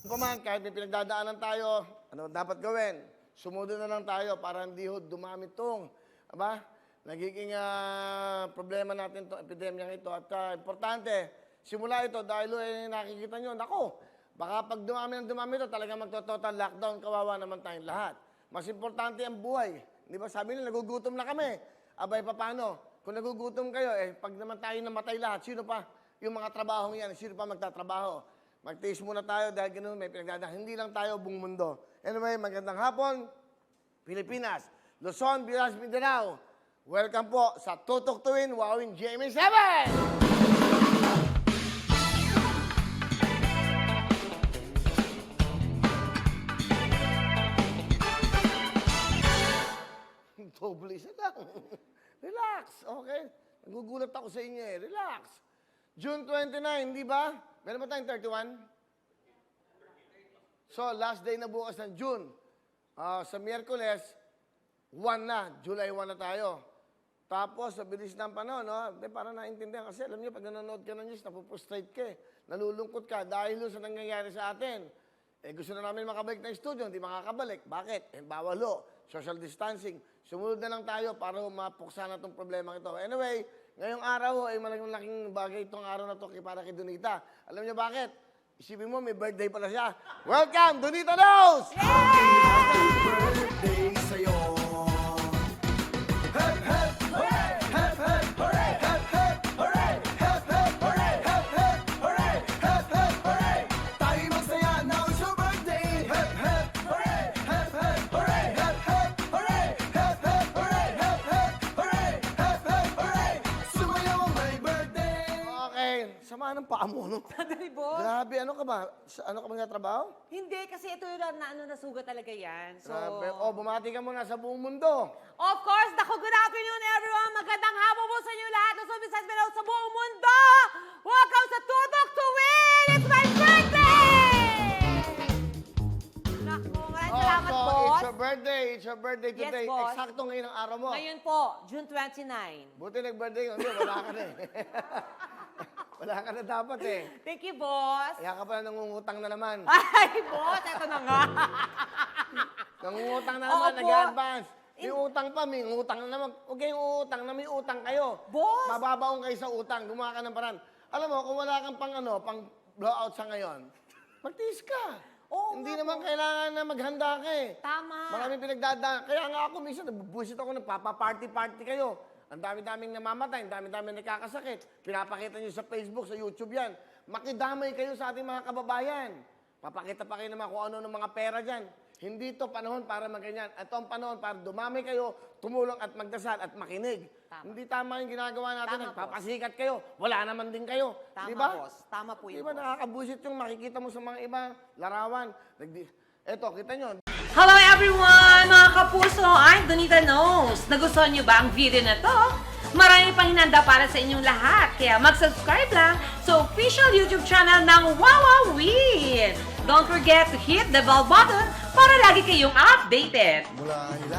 Paman, kahit may pinagdadaanan tayo, ano dapat gawin? Sumunod na lang tayo para hindi ho dumami itong, aba, nagiging problema natin itong epidemyang ito. At importante, simula ito, dahil nakikita nyo, naku, baka pag dumami ito, talagang magto-total lockdown, kawawa naman tayong lahat. Mas importante ang buhay. Di ba sabi nila, nagugutom na kami. Abay, paano? Kung nagugutom kayo, pag naman tayo namatay lahat, sino pa? Yung mga trabahong yan, sino pa magtatrabaho? Mag-taste muna tayo dahil ganoon may pinagdadaan. Hindi lang tayo buong mundo. Anyway, magandang hapon, Pilipinas, Luzon, Visayas, Mindanao. Welcome po sa Tutok Tuwin, Wowing GMA7! Doble isa lang. Relax, okay? Nagugulat ako sa inyo eh. Relax. June 29, di ba? Meron ba tayong 31? So, last day na bukas ng June. Sa Miyerkules, 1 na. July 1 na tayo. Tapos, sa bilis ng panahon, no? Para naintindihan. Kasi alam niyo, pag nanonood ka ng news, napupustrate ka eh. Nalulungkot ka dahil sa nangyayari sa atin. Gusto na namin makabalik ng studio, hindi makakabalik. Bakit? Bawal ho. Social distancing. Sumunod na lang tayo para mapuksa na itong problema ito. Anyway, ngayong araw ay malaking bagay itong araw na ito para kay Donita. Alam niyo bakit? Isipin mo, may birthday pala siya. Welcome, Donita Knows! Happy birthday sa'yo! Hep, hep, hooray! Hep, hep, hooray! Hep, hep, hooray! Hep, hep, hooray! Hep, hep, hooray! Hep, hep, hooray! Tayo magsaya, now it's your birthday! Hep, hep, hooray! Hep, hep, hooray! Hep, hep, hooray! Hep, hep, hooray! Hep, hep, hooray! Hep, hep, hooray! Sumayaw ang may birthday! Okay, sama ng paa mo, no? Sandali, boss. Grabe, ano ka ba? Ano ka ba nagtatrabaho? Hindi, kasi ito yung nasugat talaga yan. So, Grabe. Bumati ka muna sa buong mundo. of course, good afternoon, everyone. Magandang hapon po sa inyo lahat. Luzon, Visayas, Mindanao, sa buong mundo. Welcome sa Tutok Tuwin! It's my birthday! Naku, maraming salamat, so boss. it's your birthday. It's your birthday Yes, today. boss. Eksakto ngayon ang araw mo. Ngayon po, June 29. Buti nag-birthday ka. Hindi, wala ka na eh. Wala ka na dapat eh. Thank you, boss. Kaya ka pala nangungutang na naman. Ay, boss, eto na nga. Nangungutang na Oo naman, po. nag-advance. May utang pa, may utang na naman. Huwag kayong utang na may utang kayo. Boss! Mababaong kayo sa utang, gumawa ka ng paraan. Alam mo, kung wala kang pang blowout sa ngayon, magtiis ka. Oo Hindi nga naman kailangan na maghanda ka eh. Tama. Maraming pinagdadaan. Kaya nga ako minsan, nabubuisit ako, nagpapa-party-party kayo. Ang dami-daming namamatay, ang dami-daming nakakasakit. Pinapakita nyo sa Facebook, sa YouTube yan. Makidamay kayo sa ating mga kababayan. Papakita pa kayo naman kung ano ng mga pera dyan. Hindi to panahon para maganyan. Ito ang panahon para dumami kayo, tumulong at magdasal at makinig. Tama. Hindi tama yung ginagawa natin. Tama, Nagpapasikat kayo. Wala naman din kayo. Tama, Di ba? boss. Tama po Di yun, ba boss. nakakabusit yung makikita mo sa mga iba, larawan. Eto, kita nyo. Hello everyone! Mga kapuso, I'm Donita Knows. Nagustuhan niyo ba ang video na to? Marami pang hinanda para sa inyong lahat. Kaya mag-subscribe lang sa official YouTube channel ng Wowawin. Don't forget to hit the bell button para lagi kayong updated. Mula